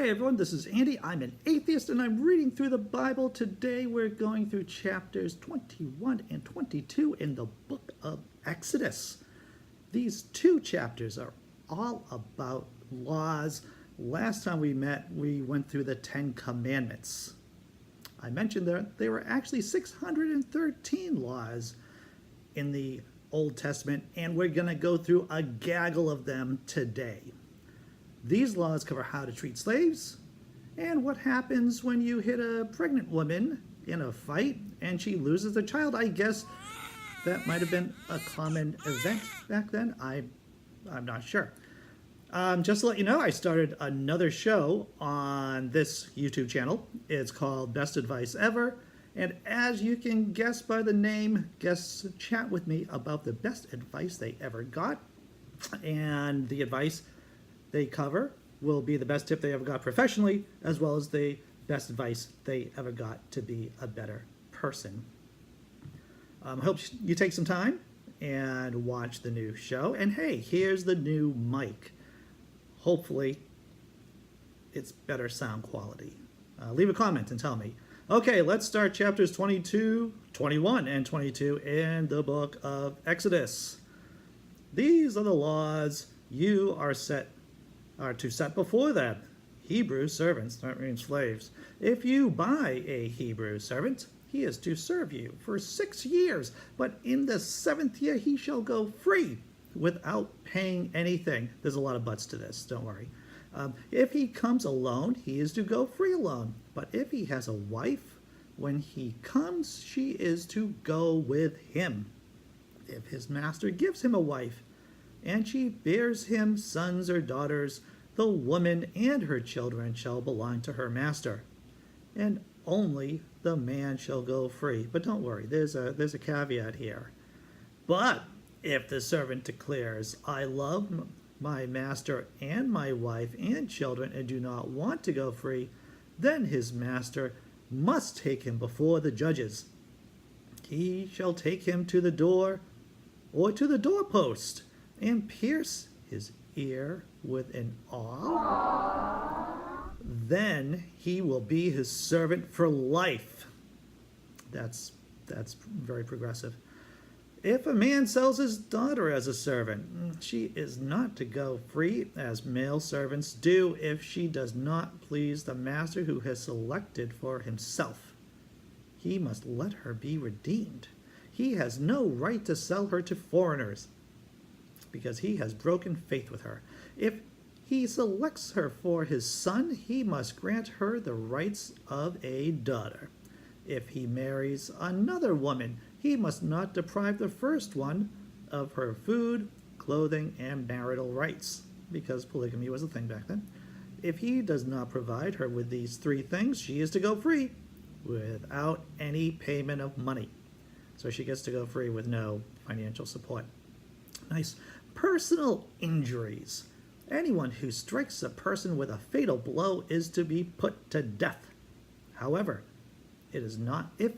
Hi everyone, this is Andy. I'm an atheist and I'm reading through the Bible. Today we're going through chapters 21 and 22 in the book of Exodus. These two chapters are all about laws. Last time we met, we went through the 10 Commandments. I mentioned there were actually 613 laws in the Old Testament, and we're going to go through a gaggle of them today. These laws cover how to treat slaves and what happens when you hit a pregnant woman in a fight and she loses a child. I guess that might have been a common event back then. I'm not sure. Just to let you know, I started another show on this YouTube channel. It's called Best Advice Ever. And as you can guess by the name, guests chat with me about the best advice they ever got. And the advice they cover will be the best tip they ever got professionally, as well as the best advice they ever got to be a better person. I hope you take some time and watch the new show. And hey, here's the new mic. Hopefully, it's better sound quality. Leave a comment and tell me. Okay, let's start chapters 21 and 22 in the book of Exodus. These are the laws you are to set before them. Hebrew servants, that means slaves. If you buy a Hebrew servant, he is to serve you for 6 years, but in the 7th year he shall go free without paying anything. There's a lot of buts to this, don't worry. If he comes alone, he is to go free alone. But if he has a wife, when he comes, she is to go with him. If his master gives him a wife, and she bears him sons or daughters, the woman and her children shall belong to her master, and only the man shall go free. But don't worry, there's a caveat here. But if the servant declares, I love my master and my wife and children and do not want to go free, then his master must take him before the judges. He shall take him to the door or to the doorpost and pierce his ear with an awl. Then he will be his servant for life. That's very progressive. If a man sells his daughter as a servant, she is not to go free as male servants do if she does not please the master who has selected for himself. He must let her be redeemed. He has no right to sell her to foreigners, because he has broken faith with her. If he selects her for his son, he must grant her the rights of a daughter. If he marries another woman, he must not deprive the first one of her food, clothing, and marital rights, because polygamy was a thing back then. If he does not provide her with these 3 things, she is to go free without any payment of money. So she gets to go free with no financial support. Nice. Personal injuries. Anyone who strikes a person with a fatal blow is to be put to death. However, if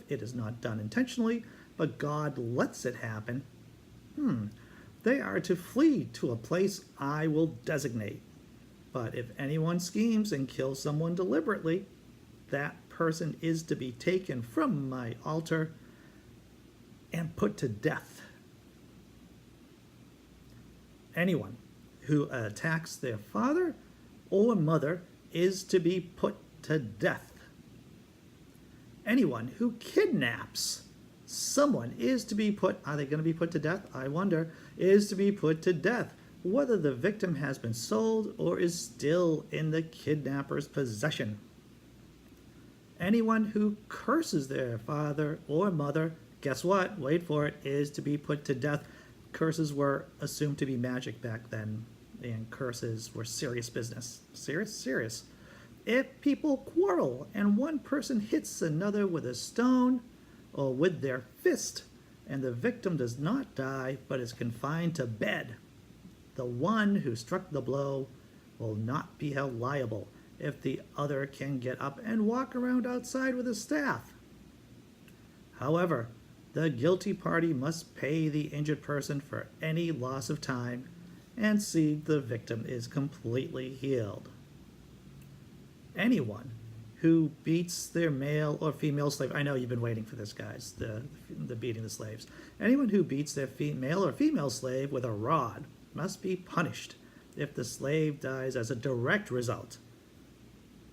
it is not done intentionally, but God lets it happen, they are to flee to a place I will designate. But if anyone schemes and kills someone deliberately, that person is to be taken from my altar and put to death. Anyone who attacks their father or mother is to be put to death. Anyone who kidnaps someone is to be put, are they going to be put to death? I wonder, is to be put to death, whether the victim has been sold or is still in the kidnapper's possession. Anyone who curses their father or mother, guess what? Wait for it, is to be put to death. Curses were assumed to be magic back then, and curses were serious business. Serious. If people quarrel and one person hits another with a stone or with their fist, and the victim does not die but is confined to bed, the one who struck the blow will not be held liable if the other can get up and walk around outside with a staff. However, the guilty party must pay the injured person for any loss of time and see the victim is completely healed. anyone who beats their male or female slave, I know you've been waiting for this, guys, the beating the slaves. Anyone who beats their male or female slave with a rod must be punished if the slave dies as a direct result.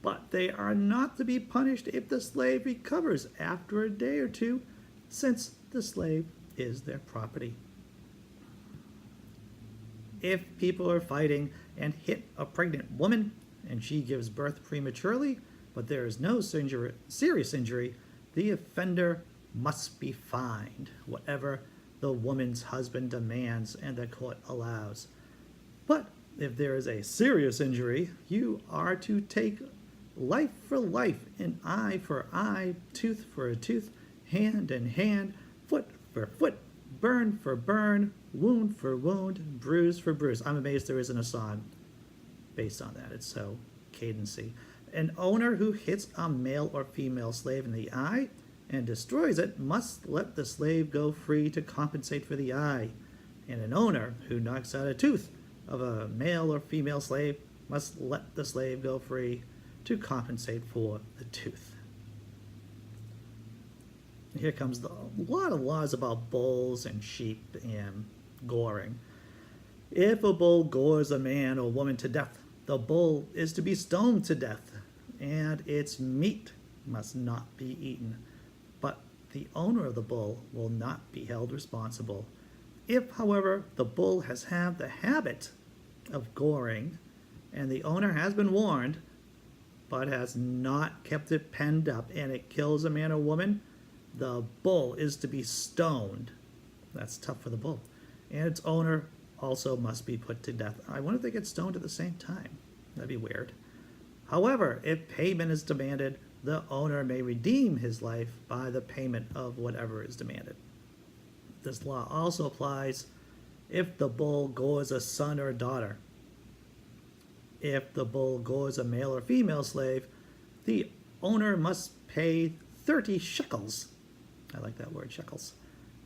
But they are not to be punished if the slave recovers after a day or two, since the slave is their property. If people are fighting and hit a pregnant woman and she gives birth prematurely, but there is no serious injury, the offender must be fined, whatever the woman's husband demands and the court allows. But if there is a serious injury, you are to take life for life, an eye for eye, tooth for a tooth, hand in hand, foot for foot, burn for burn, wound for wound, bruise for bruise. I'm amazed there isn't a song based on that. It's so cadency. An owner who hits a male or female slave in the eye and destroys it must let the slave go free to compensate for the eye. And an owner who knocks out a tooth of a male or female slave must let the slave go free to compensate for the tooth. Here comes a lot of laws about bulls and sheep and goring. If a bull gores a man or woman to death, the bull is to be stoned to death, and its meat must not be eaten. But the owner of the bull will not be held responsible. If, however, the bull has had the habit of goring, and the owner has been warned, but has not kept it penned up, and it kills a man or woman, the bull is to be stoned. That's tough for the bull. And its owner also must be put to death. I wonder if they get stoned at the same time. That'd be weird. However, if payment is demanded, the owner may redeem his life by the payment of whatever is demanded. This law also applies if the bull gores a son or daughter. If the bull gores a male or female slave, the owner must pay 30 shekels, I like that word, shekels,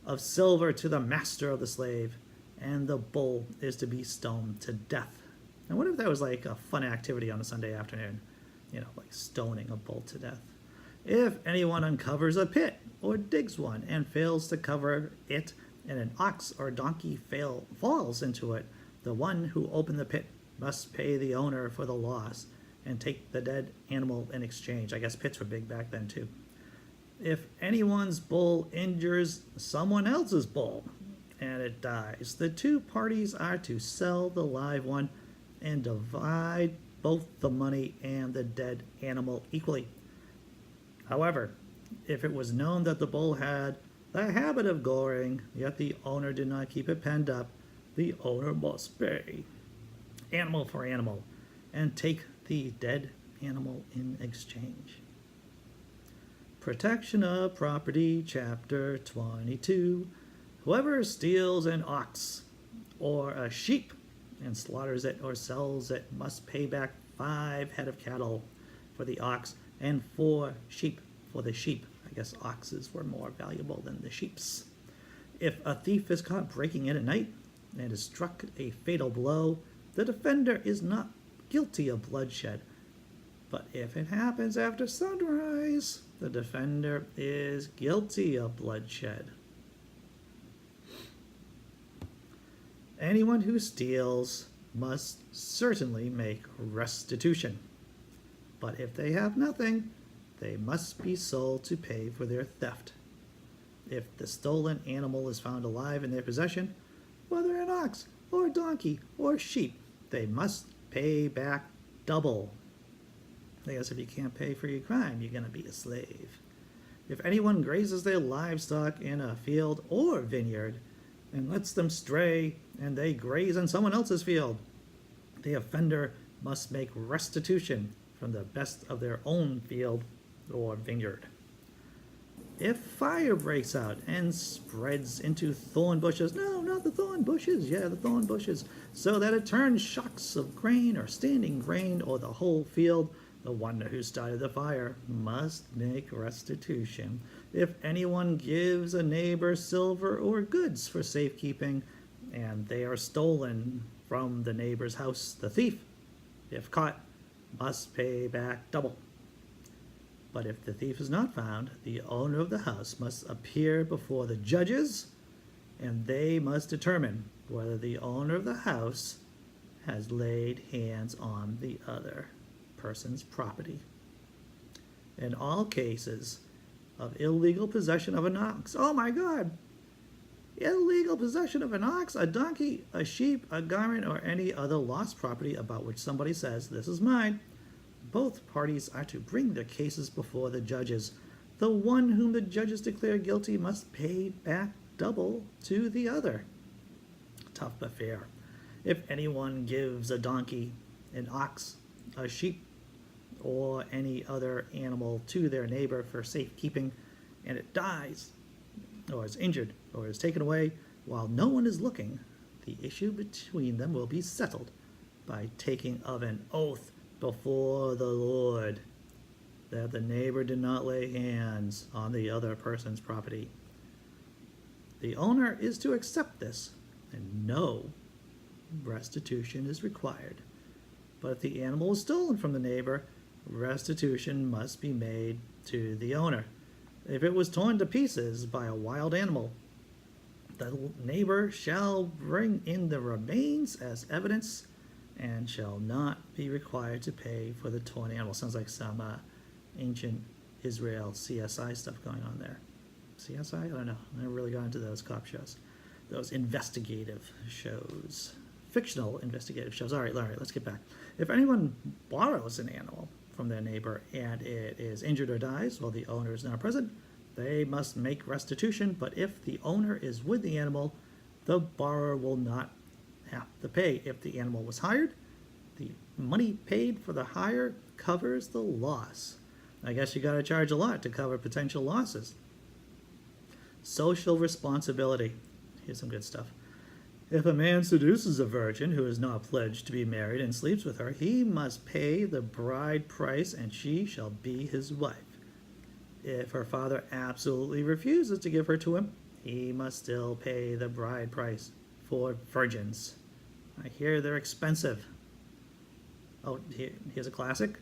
of silver to the master of the slave, and the bull is to be stoned to death. I wonder if that was like a fun activity on a Sunday afternoon, like stoning a bull to death. If anyone uncovers a pit or digs one and fails to cover it, and an ox or donkey falls into it, the one who opened the pit must pay the owner for the loss and take the dead animal in exchange. I guess pits were big back then too. If anyone's bull injures someone else's bull and it dies, the two parties are to sell the live one and divide both the money and the dead animal equally. However, if it was known that the bull had the habit of goring, yet the owner did not keep it penned up, the owner must pay animal for animal and take the dead animal in exchange. Protection of Property, Chapter 22. Whoever steals an ox or a sheep and slaughters it or sells it must pay back 5 head of cattle for the ox and 4 sheep for the sheep. I guess oxes were more valuable than the sheeps. If a thief is caught breaking in at night and is struck a fatal blow, the defender is not guilty of bloodshed. But if it happens after sunrise, the defender is guilty of bloodshed. Anyone who steals must certainly make restitution. But if they have nothing, they must be sold to pay for their theft. If the stolen animal is found alive in their possession, whether an ox or a donkey or sheep, they must pay back double. I guess if you can't pay for your crime, you're going to be a slave. If anyone grazes their livestock in a field or vineyard and lets them stray and they graze on someone else's field, the offender must make restitution from the best of their own field or vineyard. If fire breaks out and spreads into thorn bushes, no, not the thorn bushes, the thorn bushes, so that it turns shocks of grain or standing grain or the whole field, the one who started the fire must make restitution. If anyone gives a neighbor silver or goods for safekeeping, and they are stolen from the neighbor's house, the thief, if caught, must pay back double. But if the thief is not found, the owner of the house must appear before the judges, and they must determine whether the owner of the house has laid hands on the other person's property. In all cases of illegal possession of an ox, oh my God, illegal possession of an ox, a donkey, a sheep, a garment, or any other lost property about which somebody says, "This is mine," both parties are to bring their cases before the judges. The one whom the judges declare guilty must pay back double to the other. Tough but fair. If anyone gives a donkey, an ox, a sheep, or any other animal to their neighbor for safekeeping, and it dies, or is injured, or is taken away while no one is looking, the issue between them will be settled by taking of an oath before the Lord that the neighbor did not lay hands on the other person's property. The owner is to accept this, and no restitution is required. But if the animal is stolen from the neighbor, restitution must be made to the owner. If it was torn to pieces by a wild animal, the neighbor shall bring in the remains as evidence and shall not be required to pay for the torn animal. Sounds like some ancient Israel CSI stuff going on there. CSI? I don't know. I never really got into those cop shows. Those investigative shows. Fictional investigative shows. All right, let's get back. If anyone borrows an animal from their neighbor and it is injured or dies while the owner is not present, they must make restitution. But if the owner is with the animal, the borrower will not have to pay. If the animal was hired, the money paid for the hire covers the loss. I guess you got to charge a lot to cover potential losses. Social responsibility. Here's some good stuff. If a man seduces a virgin who is not pledged to be married and sleeps with her, he must pay the bride price and she shall be his wife. If her father absolutely refuses to give her to him, he must still pay the bride price for virgins. I hear they're expensive. Oh, here's a classic.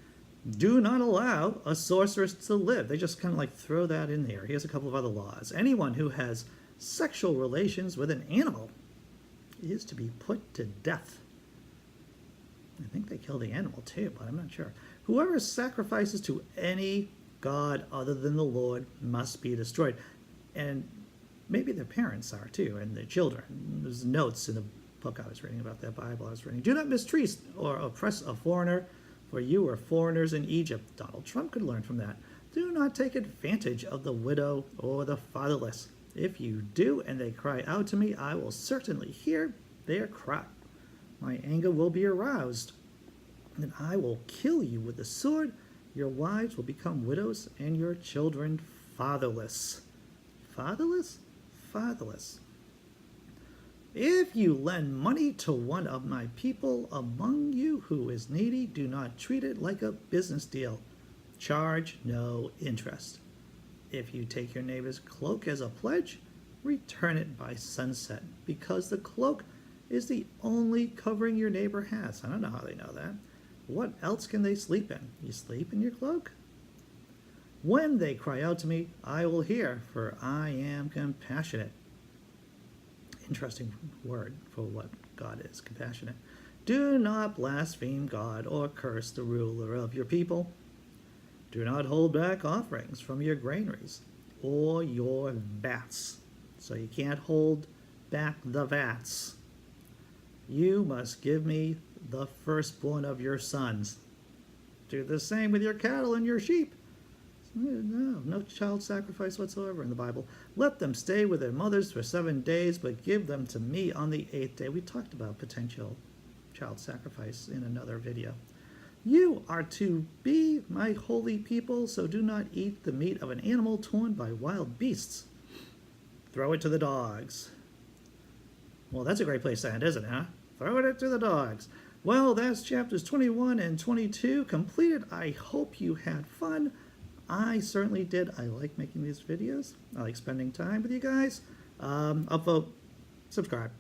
Do not allow a sorceress to live. They just kind of like throw that in there. Here's a couple of other laws. Anyone who has sexual relations with an animal is to be put to death. I think they kill the animal too, but I'm not sure. Whoever sacrifices to any god other than the Lord must be destroyed. And maybe their parents are too, and their children. There's notes in the book I was reading about that Bible I was reading. Do not mistreat or oppress a foreigner, for you were foreigners in Egypt. Donald Trump could learn from that. Do not take advantage of the widow or the fatherless. If you do, and they cry out to me, I will certainly hear their cry. My anger will be aroused, and I will kill you with the sword. Your wives will become widows, and your children fatherless. Fatherless? Fatherless. If you lend money to one of my people among you who is needy, do not treat it like a business deal. Charge no interest. If you take your neighbor's cloak as a pledge, return it by sunset, because the cloak is the only covering your neighbor has. I don't know how they know that. What else can they sleep in? You sleep in your cloak? When they cry out to me, I will hear, for I am compassionate. Interesting word for what God is, compassionate. Do not blaspheme God or curse the ruler of your people. Do not hold back offerings from your granaries or your vats. So you can't hold back the vats. You must give me the firstborn of your sons. Do the same with your cattle and your sheep. No child sacrifice whatsoever in the Bible. Let them stay with their mothers for 7 days, but give them to me on the 8th day. We talked about potential child sacrifice in another video. You are to be my holy people, so do not eat the meat of an animal torn by wild beasts. Throw it to the dogs. Well, that's a great place to end, isn't it, huh? Throw it to the dogs. Well, that's chapters 21 and 22 completed. I hope you had fun. I certainly did. I like making these videos. I like spending time with you guys. Upvote, subscribe.